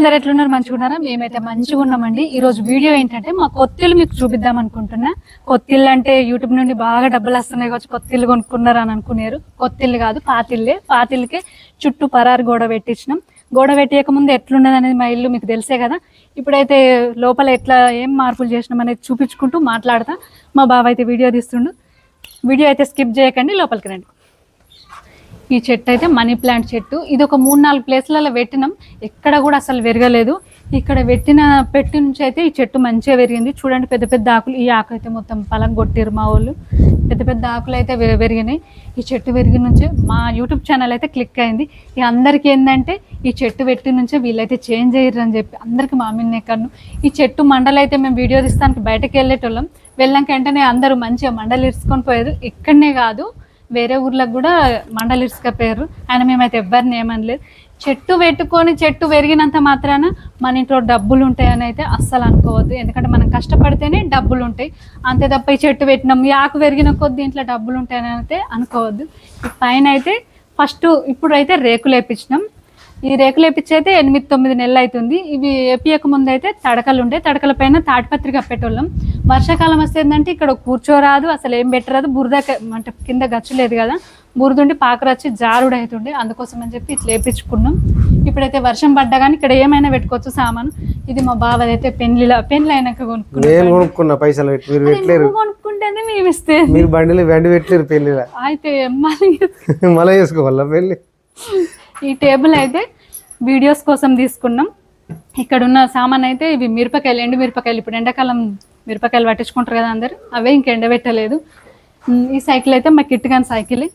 అందరు ఎట్లున్నారు? మంచిగా ఉన్నారా? మేమైతే మంచిగా ఉన్నామండి. ఈ రోజు వీడియో ఏంటంటే మా కొత్తిల్లు మీకు చూపిద్దాం అనుకుంటున్నా. కొత్తిల్లు అంటే యూట్యూబ్ నుండి బాగా డబ్బులు వస్తున్నాయి కావచ్చు, కొత్తిల్లు కొనుక్కున్నారు అని అనుకున్నారు. కొత్తిల్లు కాదు, పాతిల్లే. పాతిల్లుకే చుట్టూ పరారు గోడ పెట్టించినాం. గోడ పెట్టేయక ముందు ఎట్లున్నది అనేది మా ఇల్లు మీకు తెలిసే కదా. ఇప్పుడైతే లోపల ఎట్లా ఏం మార్పులు చేసినాం అనేది చూపించుకుంటూ మాట్లాడతా. మా బావ అయితే వీడియో తీస్తుండు. వీడియో అయితే స్కిప్ చేయకండి, లోపలికి రండి. ఈ చెట్టు అయితే మనీ ప్లాంట్ చెట్టు. ఇది ఒక 3-4 ప్లేస్లలో పెట్టినాం, ఎక్కడ కూడా అసలు పెరగలేదు. ఇక్కడ పెట్టి నుంచి అయితే ఈ చెట్టు మంచిగా పెరిగింది. చూడండి, పెద్ద పెద్ద ఆకులు. ఈ ఆకు అయితే మొత్తం పలగొట్టిరు మా వాళ్ళు. పెద్ద పెద్ద ఆకులు అయితే పెరిగినాయి. ఈ చెట్టు పెరిగిన నుంచే మా యూట్యూబ్ ఛానల్ అయితే క్లిక్ అయింది. ఇక అందరికీ ఏంటంటే ఈ చెట్టు పెట్టి నుంచే వీళ్ళైతే చేంజ్ అయ్యారు అని చెప్పి అందరికి మా మీద కన్ను. ఈ చెట్టు మండలు అయితే మేము వీడియో తీస్తానికి బయటకు వెళ్ళేటోళ్ళం. వెళ్ళాక వెంటనే అందరూ మంచిగా మండలు ఇరుచుకొని పోయారు. ఇక్కడనే కాదు, వేరే ఊర్లకు కూడా మండలు ఇరుచుకపోయారు. ఆయన మేమైతే ఎవరిని ఏమనలేదు. చెట్టు పెట్టుకొని చెట్టు పెరిగినంత మాత్రాన మన ఇంట్లో డబ్బులు ఉంటాయని అయితే అస్సలు అనుకోవద్దు. ఎందుకంటే మనం కష్టపడితేనే డబ్బులు ఉంటాయి, అంతే తప్ప ఈ చెట్టు పెట్టినాం ఈ ఆకు పెరిగిన కొద్ది ఇంట్లో డబ్బులు ఉంటాయని అయితే అనుకోవద్దు. పైన అయితే ఫస్ట్ ఇప్పుడు అయితే రేకులు వేయించినాం. ఈ రేకులు వేపించి అయితే 8-9 నెలలు అవుతుంది. ఇవి వేపియక ముందు అయితే తడకలు ఉండే, తడకల పైన తాటిపత్రి కప్పేటోళ్ళం. వర్షాకాలం వస్తే ఏంటంటే ఇక్కడ కూర్చోరాదు, అసలు ఏం పెట్టరాదు. బురద అంటే కింద గచ్చు లేదు కదా, బురదుండి పాకరొచ్చి జారుడు అవుతుండే. అందుకోసం అని చెప్పి ఇట్లా వేపించుకున్నాం. ఇప్పుడైతే వర్షం పడ్డా కానీ ఇక్కడ ఏమైనా పెట్టుకోవచ్చు సామాను. ఇది మా బావదైతే పెళ్లి అయినాక కొనుక్కున్నా. పైసలు కొనుక్కుంటేనే మేము ఇస్తే మీరు బండి పెట్టలేరు పెళ్లి అయితే మళ్ళీ చేసుకోవాలా పెళ్లి. ఈ టేబుల్ అయితే వీడియోస్ కోసం తీసుకున్నాం. ఇక్కడ ఉన్న సామాన్ అయితే ఇవి మిరపకాయలు, ఎండు మిరపకాయలు. ఇప్పుడు ఎండాకాలం మిరపకాయలు పట్టించుకుంటారు కదా అందరు, అవే ఇంక ఎండబెట్టలేదు. ఈ సైకిల్ అయితే మా కిట్ గాని సైకిల్,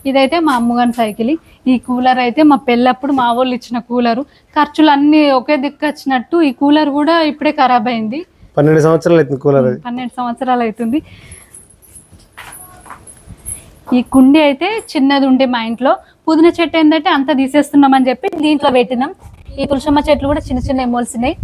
ఇదైతే మా అమ్మగాని సైకిల్. ఈ కూలర్ అయితే మా పెళ్ళప్పుడు మా వాళ్ళు ఇచ్చిన కూలరు. ఖర్చులు అన్నీ ఒకే దిక్కు వచ్చినట్టు ఈ కూలర్ కూడా ఇప్పుడే ఖరాబ్ అయింది. 12 సంవత్సరాలు అవుతుంది కూలర్. 12 సంవత్సరాలు అవుతుంది. ఈ కుండి అయితే చిన్నది ఉండే మా ఇంట్లో. పుదీనా చెట్టు ఏంటంటే అంతా తీసేస్తున్నామని చెప్పి దీంట్లో పెట్టినాం. ఈ తులసమ్మ చెట్లు కూడా చిన్న చిన్న ఎమోల్సినాయి.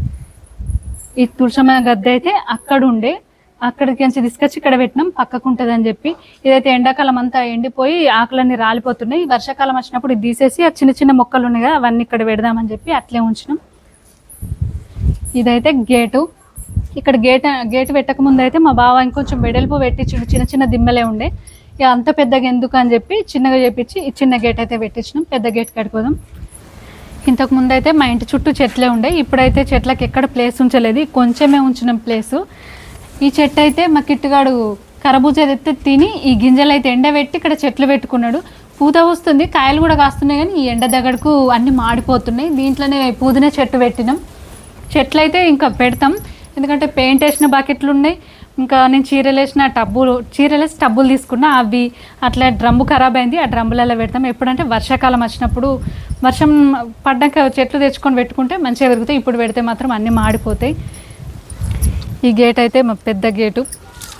ఈ తులసమ్మ గద్దె అయితే అక్కడ ఉండే, అక్కడికి నుంచి తీసుకొచ్చి ఇక్కడ పెట్టినాం, పక్కకు ఉంటుంది అని చెప్పి. ఇదైతే ఎండాకాలం అంతా ఎండిపోయి ఆకులన్నీ రాలిపోతున్నాయి. వర్షాకాలం వచ్చినప్పుడు ఇది తీసేసి ఆ చిన్న చిన్న మొక్కలు ఉన్నాయి కదా అవన్నీ ఇక్కడ పెడదామని చెప్పి అట్లే ఉంచినాం. ఇదైతే గేటు. ఇక్కడ గేటు పెట్టక ముందు అయితే మా బావ ఇంకొంచెం వెడల్పు పెట్టించుడు, చిన్న చిన్న దిమ్మలే ఉండే. ఇక అంత పెద్దగా ఎందుకు అని చెప్పి చిన్నగా చేపించి ఈ చిన్న గేట్ అయితే పెట్టించినాం. పెద్ద గేట్ కట్టుకోదాం. ఇంతకు ముందు అయితే మా ఇంటి చుట్టూ చెట్లే ఉండే, ఇప్పుడైతే చెట్లకి ఎక్కడ ప్లేస్ ఉంచలేదు, కొంచెమే ఉంచినాం ప్లేసు. ఈ చెట్టు అయితే మా కిట్టుగాడు కరబూజా తెత్తే తిని ఈ గింజలు అయితే ఎండబెట్టి ఇక్కడ చెట్లు పెట్టుకున్నాడు. పూత వస్తుంది, కాయలు కూడా కాస్తున్నాయి, కానీ ఈ ఎండ దగ్గరకు అన్నీ మాడిపోతున్నాయి. దీంట్లోనే పుదీనా చెట్టు పెట్టినాం. చెట్లు అయితే ఇంకా పెడతాం, ఎందుకంటే పెయింట్ వేసిన బకెట్లు ఉన్నాయి. ఇంకా నేను చీరలేసి టబ్బులు తీసుకున్నా, అవి అట్లా డ్రమ్ము ఖరాబ్ అయింది. ఆ డ్రమ్ములలో పెడతాం. ఎప్పుడంటే వర్షాకాలం వచ్చినప్పుడు, వర్షం పడ్డాక చెట్లు తెచ్చుకొని పెట్టుకుంటే మంచిగా పెరుగుతాయి. ఇప్పుడు పెడితే మాత్రం అన్నీ మాడిపోతాయి. ఈ గేట్ అయితే మా పెద్ద గేటు.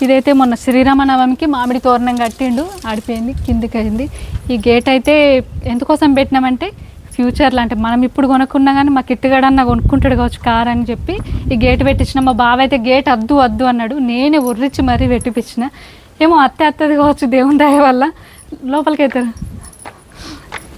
ఇదైతే మొన్న శ్రీరామనవమికి మామిడి తోరణం కట్టిండు, ఆడిపోయింది, కిందికి అయింది. ఈ గేట్ అయితే ఎందుకోసం పెట్టినామంటే ఫ్యూచర్లో, అంటే మనం ఇప్పుడు కొనుక్కున్నా కానీ మా కిట్టుగాడన్నా కొనుక్కుంటాడు కావచ్చు కార్ అని చెప్పి ఈ గేట్ పెట్టించిన. మా బావ అయితే గేట్ వద్దు అన్నాడు, నేనే ఉర్రిచ్చి మరీ పెట్టిపించిన. ఏమో అత్తది కావచ్చు దేవుని దయ వల్ల. లోపలికి అవుతారు.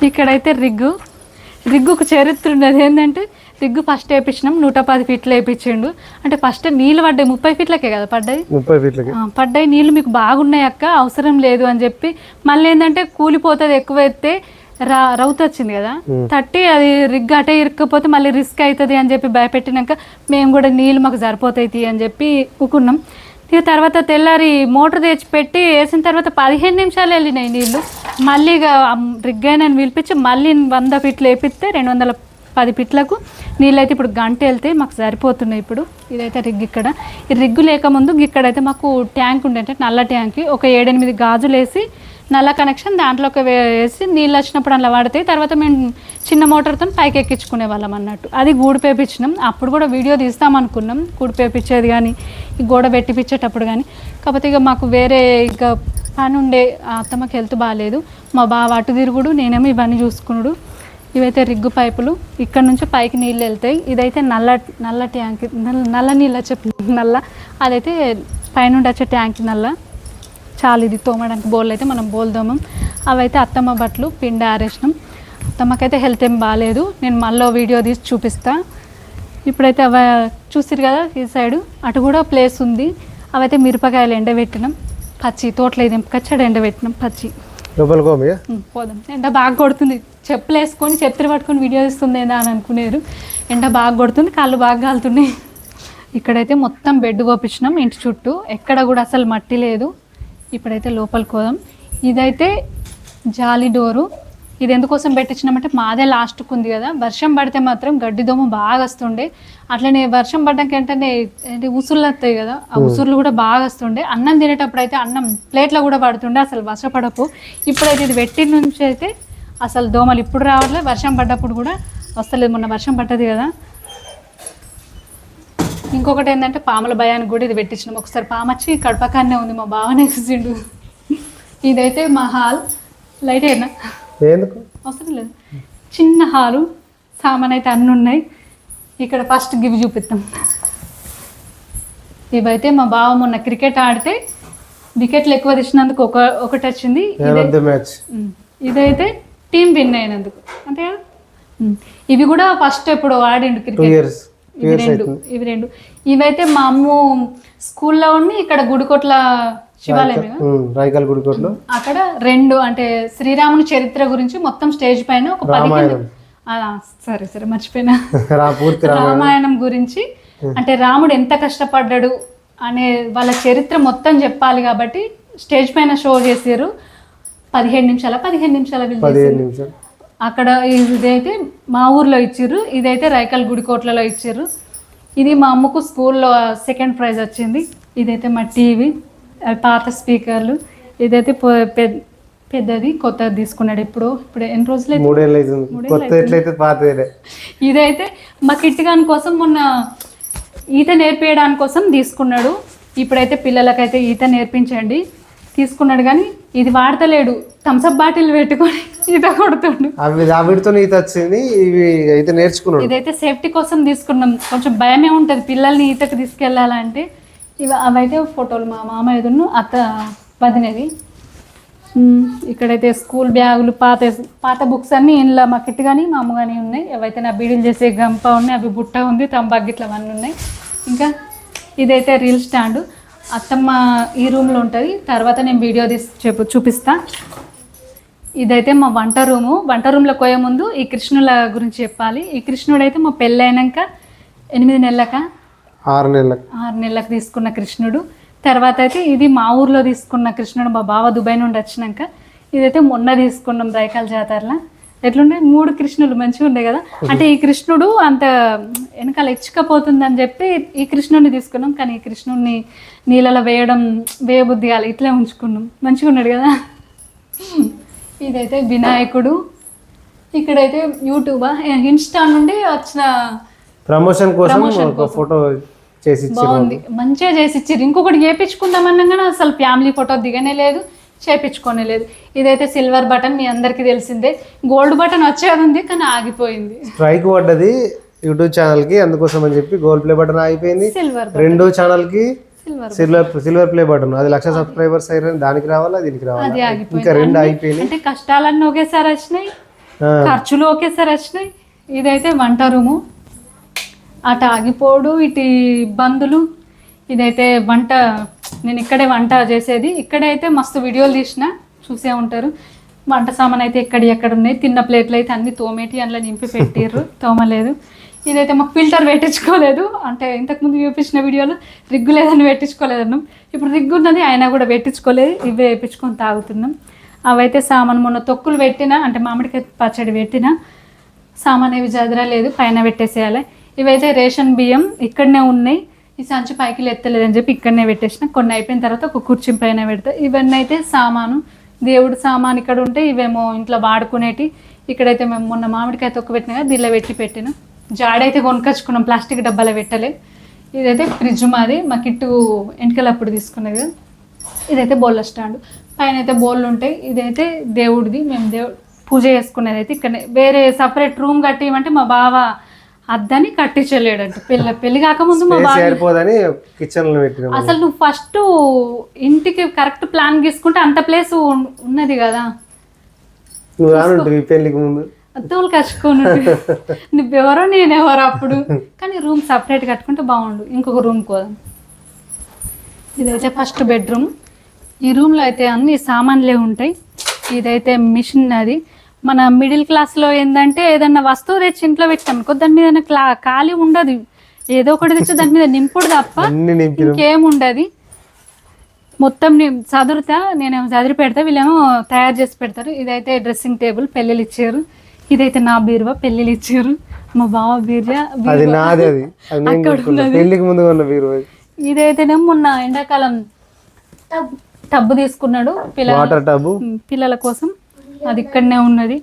ఇక్కడైతే రిగ్గుకు చరిత్ర ఉన్నది. ఏంటంటే రిగ్గు ఫస్ట్ వేయించినాం, 110 ఫీట్లు వేయించిండు. అంటే ఫస్ట్ నీళ్ళు పడ్డాయి, 30 ఫీట్లకే కదా పడ్డాయి. 30 ఫీట్లకి పడ్డాయి. నీళ్ళు మీకు బాగున్నాయి అక్క, అవసరం లేదు అని చెప్పి మళ్ళీ ఏంటంటే కూలిపోతుంది, ఎక్కువ ఎత్తే రౌత్ వచ్చింది కదా, తట్టి అది రిగ్ అటే ఇరుక్కపోతే మళ్ళీ రిస్క్ అవుతుంది అని చెప్పి భయపెట్టినాక మేము కూడా నీళ్ళు మాకు సరిపోతాయి అని చెప్పి ఊకున్నాం. ఇక తర్వాత తెల్లారి మోటార్ తెచ్చి పెట్టి వేసిన తర్వాత 15 నిమిషాలు వెళ్ళినాయి నీళ్ళు. మళ్ళీ ఇక రిగ్ అయినా పిలిపించి మళ్ళీ 100 ఫీట్లు వేపిస్తే 210 ఫీట్లకు నీళ్ళు అయితే ఇప్పుడు గంట వెళ్తే మాకు సరిపోతున్నాయి. ఇప్పుడు ఇదైతే రిగ్. ఇక్కడ ఈ రిగ్గు లేకముందు ఇక్కడైతే మాకు ట్యాంక్ ఉండే, అంటే నల్ల ట్యాంక్. ఒక 7-8 గాజులు వేసి నల్ల కనెక్షన్ దాంట్లోకి వేసి నీళ్ళు వచ్చినప్పుడు అలా వాడతాయి. తర్వాత మేము చిన్న మోటార్తో పైకి ఎక్కించుకునే వాళ్ళం అన్నట్టు. అది గూడు పేపించినాం. అప్పుడు కూడా వీడియో తీస్తామనుకున్నాం గూడు పేపించేది కానీ, ఈ గోడ పెట్టిపించేటప్పుడు కానీ. కాకపోతే ఇక మాకు వేరే ఇక పని ఉండే, అత్తమ్మకి హెల్త్ బాగాలేదు. మా బావ అటు తిరుగుడు, నేనేమో ఇవన్నీ చూసుకున్నాడు. ఇవైతే రిగ్గు పైపులు. ఇక్కడ నుంచి పైకి నీళ్ళు వెళ్తాయి. ఇదైతే నల్ల ట్యాంక్, నల్ల నీళ్ళు వచ్చే నల్ల, అదైతే పైనుండి వచ్చే ట్యాంక్ నల్ల. చాలు ఇది తోమడానికి. బోల్ అయితే మనం బోల్ తోమం. అవైతే అత్తమ్మ బట్టలు పిండి ఆరేసినాం. అత్తమ్మకైతే హెల్త్ ఏం బాగాలేదు, నేను మళ్ళీ వీడియో తీసి చూపిస్తా. ఇప్పుడైతే అవి చూసిరు కదా ఈ సైడు అటు కూడా ప్లేస్ ఉంది. అవైతే మిరపకాయలు ఎండబెట్టినాం, పచ్చి తోటలో దింపుకొచ్చాడు ఎండబెట్టినాం పచ్చి. లోపలికి పోదాం. ఎండ బాగా కొడుతుంది, చెప్పులు వేసుకొని చెప్పులు పట్టుకొని వీడియో ఇస్తుంది ఏదా అని అనుకునేరు. ఎండ బాగా కొడుతుంది, కాళ్ళు బాగా కాలుతున్నాయి. ఇక్కడైతే మొత్తం బెడ్ పోపించినాం ఇంటి చుట్టూ, ఎక్కడ కూడా అసలు మట్టి లేదు. ఇప్పుడైతే లోపలికి పోదాం. ఇదైతే జాలి డోరు. ఇది ఎందుకోసం పెట్టించినామంటే మాదే లాస్ట్కు ఉంది కదా, వర్షం పడితే మాత్రం గడ్డి దోమ బాగా వస్తుండే. అట్లనే వర్షం పడ్డాక వెంటనే ఉసుర్లు వస్తాయి కదా, ఆ ఉసుర్లు కూడా బాగా వస్తుండే. అన్నం తినేటప్పుడు అయితే అన్నం ప్లేట్లో కూడా పడుతుండే, అసలు వర్షపడపు. ఇప్పుడైతే ఇది పెట్టిన నుంచి అయితే అసలు దోమలు ఇప్పుడు రావట్లేదు, వర్షం పడ్డప్పుడు కూడా వస్తలేదు. మొన్న వర్షం పడ్డది కదా. ఇంకొకటి ఏంటంటే పాముల భయానికి కూడా ఇది పెట్టించినాం. ఒకసారి పాము వచ్చి కడపకాన్నే ఉంది, మా బావనే చూసిండు. ఇదైతే మా హాల్. లైట్ అయినా అవసరం లేదు, చిన్న హాలు, సామాన్ అయితే అన్నీ ఉన్నాయి. ఇక్కడ ఫస్ట్ గివి చూపిస్తాం. ఇవైతే మా బావ మొన్న క్రికెట్ ఆడితే వికెట్లు ఎక్కువ తీసినందుకు ఒకటి వచ్చింది. ఇదైతే టీం విన్ అయినందుకు అంతే కదా. ఇవి కూడా ఫస్ట్ ఎప్పుడు ఆడిండు క్రికెట్. ఇవి రెండు ఇవైతే మా అమ్మ స్కూల్లో ఉండి ఇక్కడ గుడికోట్ల శివాలయం గుడికోట్లో అక్కడ రెండు అంటే శ్రీరాముని చరిత్ర గురించి మొత్తం స్టేజ్ పైన ఒక 15 సరే మర్చిపోయినా రామాయణం గురించి, అంటే రాముడు ఎంత కష్టపడ్డాడు అనే వాళ్ళ చరిత్ర మొత్తం చెప్పాలి కాబట్టి స్టేజ్ పైన షో చేసారు. 15 నిమిషాల అక్కడ. ఇదైతే మా ఊర్లో ఇచ్చిర్రు, ఇదైతే రైకల్ గుడికోట్లలో ఇచ్చిర్రు. ఇది మా అమ్మకు స్కూల్లో సెకండ్ ప్రైజ్ వచ్చింది. ఇదైతే మా టీవీ, పాత స్పీకర్లు. ఇదైతే పెద్దది, కొత్తది తీసుకున్నాడు. ఇప్పుడు ఎన్ని రోజులు ఇదైతే మా కిట్టిగాని కోసం మొన్న ఈత నేర్పించడానికి కోసం తీసుకున్నాడు. ఇప్పుడైతే పిల్లలకైతే ఈత నేర్పించండి తీసుకున్నాడు, కానీ ఇది వాడతలేడు. థమ్స్అప్ బాటిల్ పెట్టుకొని ఈత కొడుతుండు. ఈత వచ్చింది, ఇవి అయితే నేర్చుకున్నాడు. ఇదైతే సేఫ్టీ కోసం తీసుకున్నాం. కొంచెం భయమే ఉంటుంది పిల్లల్ని ఈతకు తీసుకెళ్ళాలంటే. అవైతే ఫోటోలు మా మామ ఎదురు అత్త వదినవి. ఇక్కడైతే స్కూల్ బ్యాగులు, పాత బుక్స్ అన్నీ ఇంట్లో మా కిట్ కానీ మా అమ్మ కానీ ఉన్నాయి. అవైతే నా బీడీలు చేసే గంప ఉన్నాయి, అవి బుట్ట ఉంది, తంబాగిట్లు అవన్నీ ఉన్నాయి. ఇంకా ఇదైతే రీల్ స్టాండ్. అత్తమ్మ ఈ రూమ్లో ఉంటుంది, తర్వాత నేను వీడియో తీసి చూపిస్తా. ఇదైతే మా వంట రూము. వంట రూమ్లో పోయే ముందు ఈ కృష్ణుల గురించి చెప్పాలి. ఈ కృష్ణుడు అయితే మా పెళ్ళి అయినాక 6 నెలలకు తీసుకున్న కృష్ణుడు. తర్వాత అయితే ఇది మా ఊర్లో తీసుకున్న కృష్ణుడు, మా బావ దుబాయ్ నుండి వచ్చినాక. ఇదైతే మొన్న తీసుకున్నాం రైకాల జాతరలో. ఎట్లుండే 3 కృష్ణులు మంచిగా ఉండే కదా. అంటే ఈ కృష్ణుడు అంత వెనకాల ఎచ్చుకపోతుందని చెప్పి ఈ కృష్ణుడిని తీసుకున్నాం, కానీ ఈ కృష్ణుడిని నీళ్ళలో వేయబుద్ధి కాలి, ఇట్లే ఉంచుకున్నాం. మంచిగా ఉన్నాడు కదా. ఇదైతే వినాయకుడు. ఇక్కడైతే యూట్యూబా ఇన్స్టా నుండి వచ్చిన ప్రమోషన్ కోసం ఒక ఫోటో చేసి బాగుంది, మంచిగా చేసి ఇచ్చారు. ఇంకొకటి చేయించుకుందామన్నా కానీ అసలు ఫ్యామిలీ ఫోటో దిగనే లేదు, చేయించుకోనే లేదు. ఇదైతే సిల్వర్ బటన్, మీ అందరికి తెలిసిందే. గోల్డ్ బటన్ వచ్చేది ఉంది కానీ ఆగిపోయింది, స్ట్రైక్ పడ్డది యూట్యూబ్ ఛానల్ కి. అందుకోసం అని చెప్పి గోల్డ్ ప్లే బటన్ ఆగిపోయింది. రెండో ఛానల్ కి సిల్వర్ ప్లే బటన్, అది 1,00,000 సబ్స్క్రైబర్స్ అయిన దానికి రావాలా, దీనికి రావాలా, ఇంకా 2 అయిపోయినాయి. అంటే కష్టాలన్నీ ఒకేసారి వచ్చినాయి, ఖర్చులు ఒకేసారి వచ్చినాయి. ఇదైతే వంట రూము. అటు ఆగిపోడు, ఇటు బందులు. ఇదైతే వంట, నేను ఇక్కడే వంట చేసేది. ఇక్కడైతే మస్తు వీడియోలు తీసిన, చూసే ఉంటారు. వంట సామాన్ అయితే ఎక్కడ ఉన్నాయి. తిన్న ప్లేట్లు అయితే అన్ని తోమేటి అందులో నింపి పెట్టిర్రు, తోమలేదు. ఇదైతే మాకు ఫిల్టర్ పెట్టించుకోలేదు, అంటే ఇంతకుముందు చూపించిన వీడియోలో రిగ్గు లేదని పెట్టించుకోలేదన్నాం. ఇప్పుడు రిగ్గు ఉన్నది అయినా కూడా పెట్టించుకోలేదు, ఇవే వేయించుకొని తాగుతున్నాం. అవైతే సామాన్ మొన్న తొక్కులు పెట్టినా, అంటే మామిడికాయ పచ్చడి పెట్టినా సామాన్ ఏవి జదరలేదు, పైన పెట్టేసేయాలి. ఇవైతే రేషన్ బియ్యం ఇక్కడనే ఉన్నాయి. ఈ సంచి పైకి ఎత్తలేదని చెప్పి ఇక్కడనే పెట్టేసిన. కొన్ని అయిపోయిన తర్వాత ఒక కుర్చీ పైన పెడతా. ఇవన్నీ అయితే సామాను, దేవుడు సామాన్ ఇక్కడ ఉంటే, ఇవేమో ఇంట్లో వాడుకునేటి. ఇక్కడైతే మేము మొన్న మామిడికాయ తొక్కు పెట్టినా కదా, దీనిలో పెట్టిన జాడైతే కొనుకొచ్చుకున్నాం, ప్లాస్టిక్ డబ్బాలో పెట్టలే. ఇదైతే ఫ్రిడ్జ్ మాది, మా కిట్టు ఎంటికలప్పుడు తీసుకున్నది కదా. ఇదైతే బోళ్ళ స్టాండ్, పైన అయితే బోళ్ళు ఉంటాయి. ఇదైతే దేవుడిది, మేము పూజ చేసుకునేది అయితే ఇక్కడనే. వేరే సపరేట్ రూమ్ కట్టిమంటే మా బావ అద్దని కట్టించలేడంట. పెళ్లి కాకముందు మా బావ అసలు నువ్వు ఫస్ట్ ఇంటికి కరెక్ట్ ప్లాన్ గీసుకుంటే అంత ప్లేస్ ఉన్నది కదా. తోలు కట్టుకోను నువ్వెవరో నేనెవరో అప్పుడు. కానీ రూమ్ సపరేట్ కట్టుకుంటే బాగుండు. ఇంకొక రూమ్ కోదాం. ఇదైతే ఫస్ట్ బెడ్రూమ్. ఈ రూమ్లో అయితే అన్ని సామాన్లే ఉంటాయి. ఇదైతే మిషన్. అది మన మిడిల్ క్లాస్లో ఏంటంటే ఏదన్నా వస్తువు తెచ్చి ఇంట్లో పెట్టామనుకో దాని మీద ఖాళీ ఉండదు. ఏదో ఒకటి తెచ్చి దాని మీద నింపుడు తప్ప ఇంకేముండదు. మొత్తం చదురుతా, నేనేమో చదిరి పెడతా, వీళ్ళేమో తయారు చేసి పెడతారు. ఇదైతే డ్రెస్సింగ్ టేబుల్ పెళ్ళిళ్ళు ఇచ్చారు. ఇదైతే నా బీరువా పెళ్ళిళ్ళు ఇచ్చారు. మా బావ బీరువా అక్కడ. ఇదైతేనేమో మొన్న ఎండాకాలం టబ్బు తీసుకున్నాడు పిల్లల కోసం, అది ఇక్కడనే ఉన్నది.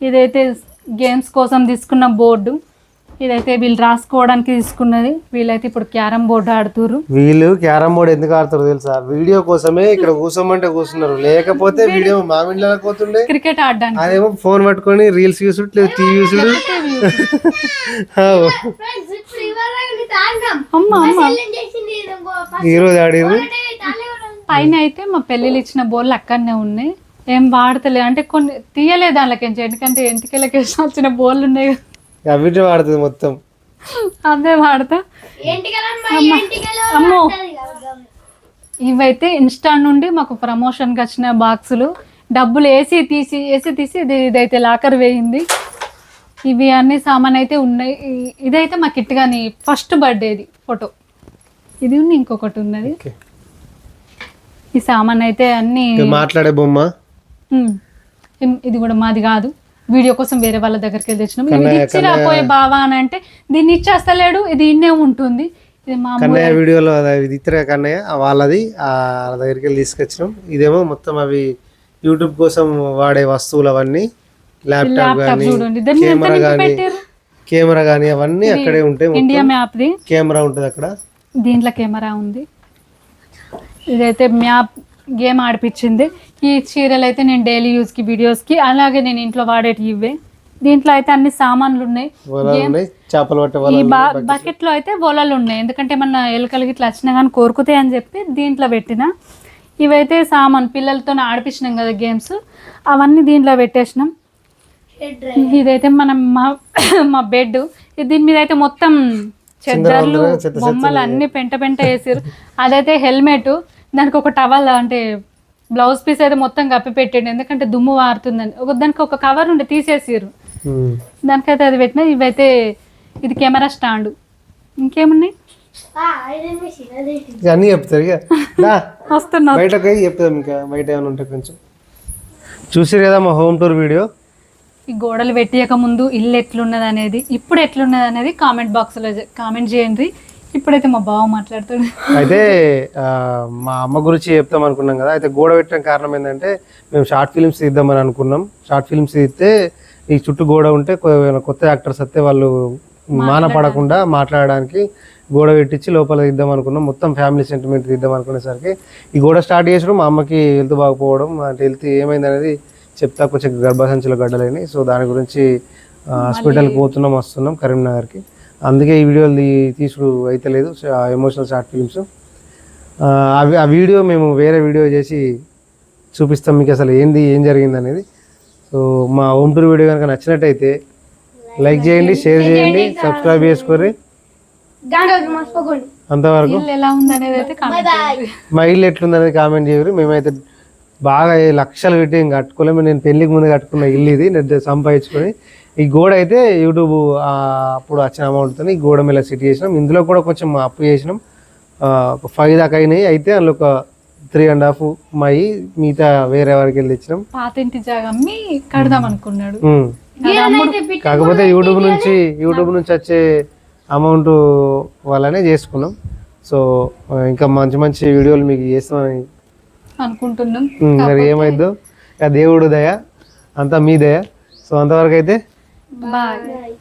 ఇదైతే గేమ్స్ కోసం తీసుకున్న బోర్డు. ఇదైతే వీళ్ళు రాసుకోవడానికి తీసుకున్నది. వీళ్ళైతే ఇప్పుడు క్యారమ్ బోర్డు ఆడుతున్నారు. వీళ్ళు క్యారమ్ బోర్డు ఎందుకు ఆడుతారు తెలుసా? వీడియో కోసమే ఇక్కడ కూర్చోమంటే కూర్చున్నారు. లేకపోతే వీడియో మామిడిలో పోతుండే క్రికెట్ ఆడడానికి. అదేమో ఫోన్ పట్టుకొని రీల్స్ చూసుడు, టీవీ చూసుడు. ఈరోజు ఆడిరు. పైన అయితే మా పెళ్ళిళ్ళు ఇచ్చిన బోర్లు అక్కడనే ఉన్నాయి. ఏం వాడతలే అంటే కొన్ని తీయలేదు దానిలోకి, ఎందుకంటే ఎంటికలకి వచ్చిన బోర్లు ఉన్నాయి. అవిటి వాడుతుంది మొత్తం, అదే వాడతా. అమ్మో, ఇవైతే ఇన్స్టా నుండి మాకు ప్రమోషన్కి వచ్చిన బాక్సులు. డబ్బులు వేసి తీసి ఇదైతే లాకర్ వేయింది. ఇవి అన్ని సామాన్ అయితే ఉన్నాయి. ఇదైతే మా కిట్ గాని ఫస్ట్ బర్త్డేది ఫోటో. ఇది ఉంది, ఇంకొకటి ఉన్నది. ఈ సామాన్ అయితే అన్ని మాట్లాడే బొమ్మ. ఇది కూడా మాది కాదు, వీడియో కోసం వేరే వాళ్ళ దగ్గరికి వెళ్ళి తెచ్చినాం. ఇది ఇచ్చి రాపోయే బావా అని అంటే దీన్ని ఇచ్చేస్తలేడు, ఇది ఇన్నే ఉంటుంది. ఇది మా కన్నయ్య వీడియోలో ఇది ఇతర కన్నయ్య వాళ్ళది వాళ్ళ దగ్గరికి వెళ్ళి తీసుకొచ్చినాం. ఇదేమో మొత్తం అవి యూట్యూబ్ కోసం వాడే వస్తువులు అవన్నీ, ల్యాప్టాప్ కానీ కెమెరా కానీ అవన్నీ అక్కడే ఉంటాయి. ఇండియా మ్యాప్ ది కెమెరా ఉంటుంది అక్కడ, దీంట్లో కెమెరా ఉంది. ఇదైతే మ్యాప్ గేమ్ ఆడిపించింది. ఈ చీరలు అయితే నేను డైలీ యూస్కి వీడియోస్కి, అలాగే నేను ఇంట్లో వాడేటి ఇవే. దీంట్లో అయితే అన్ని సామాన్లు ఉన్నాయి. ఈ బకెట్లో అయితే వలలు ఉన్నాయి, ఎందుకంటే మన ఎలుకలకి ఇట్లా వచ్చినా కానీ కోరుకుతాయి అని చెప్పి దీంట్లో పెట్టిన. ఇవైతే సామాన్ పిల్లలతో ఆడిపించినాం కదా గేమ్స్, అవన్నీ దీంట్లో పెట్టేసినాం. ఇదైతే మనం మా బెడ్. దీని మీద అయితే మొత్తం చెద్దర్లు బొమ్మలు అన్ని పెంట వేసారు. అదైతే హెల్మెట్, దానికి ఒక టవల్ అంటే బ్లౌజ్ పీస్ అయితే మొత్తం కప్పి పెట్టండి, ఎందుకంటే దుమ్ము వారుతుందని. దానికి ఒక కవర్ ఉండి తీసేసారు, దానికైతే అది పెట్టిన. ఇవైతే ఇది కెమెరా స్టాండ్. ఇంకేమున్నాయి అన్నీ చెప్తారు వస్తున్నా బయటకి చెప్తాం. ఇంకా బయట ఏమైనా ఉంటే కొంచెం చూసారు కదా మా హోమ్ టూర్ వీడియో. ఈ గోడలు పెట్టియక ముందు ఇల్లు ఎట్లున్నది అనేది, ఇప్పుడు ఎట్లున్నది అనేది కామెంట్ బాక్స్లో కామెంట్ చేయండి. ఇప్పుడైతే మా బావ మాట్లాడుతాడు. అయితే మా అమ్మ గురించి చెప్తాం అనుకున్నాం కదా. అయితే గోడ పెట్టడం కారణం ఏంటంటే మేము షార్ట్ ఫిల్మ్స్ తీద్దామని అనుకున్నాం. షార్ట్ ఫిల్మ్స్ తీస్తే ఈ చుట్టూ గోడ ఉంటే కొత్త యాక్టర్స్ వస్తే వాళ్ళు మానపడకుండా మాట్లాడడానికి గోడ పెట్టించి లోపల తీద్దాం అనుకున్నాం. మొత్తం ఫ్యామిలీ సెంటిమెంట్ తీద్దాం అనుకునేసరికి ఈ గోడ స్టార్ట్ చేసడం మా అమ్మకి హెల్త్ బాగపోవడం, అంటే హెల్త్ ఏమైంది అనేది చెప్తా. కొంచెం గర్భసంచుల గడ్డలేని, సో దాని గురించి హాస్పిటల్కి పోతున్నాం, వస్తున్నాం కరీంనగర్కి. అందుకే ఈ వీడియోలు తీసుడు అయితే లేదు, ఎమోషనల్ షార్ట్ ఫిల్మ్స్. ఆ వీడియో మేము వేరే వీడియో చేసి చూపిస్తాం మీకు అసలు ఏం జరిగింది అనేది. సో మా హోమ్ టూర్ వీడియో కనుక నచ్చినట్టయితే లైక్ చేయండి, షేర్ చేయండి, సబ్స్క్రైబ్ చేసుకోండి. అంతవరకు మా ఇల్లు ఎట్లుందనేది కామెంట్ చేయరు. మేమైతే బాగా లక్షలు పెట్టి ఇంకా కట్టుకోలేము. నేను పెళ్ళికి ముందు కట్టుకున్న ఇల్లు ఇది, నేను సంపాదించుకొని. ఈ గోడ అయితే యూట్యూబ్ అప్పుడు వచ్చిన అమౌంట్తో ఈ గోడ మీద సెట్ చేసినాం. ఇందులో కూడా కొంచెం అప్పు చేసినాం, ఒక 5 దాకా అయినాయి. అయితే అందులో ఒక 3.5 మాయి, మిగతా వేరే వారికి వెళ్ళి తెచ్చినాం. పాత ఇంటి జాగా కడదాం అనుకున్నాడు. కాకపోతే యూట్యూబ్ నుంచి వచ్చే అమౌంట్ వల్లనే చేసుకున్నాం. సో ఇంకా మంచి వీడియోలు మీకు చేస్తామని అనుకుంటున్నాం. మరి ఏమైందో దేవుడు దయ, అంతా మీ దయ. సో అంతవరకు అయితే బాయ్.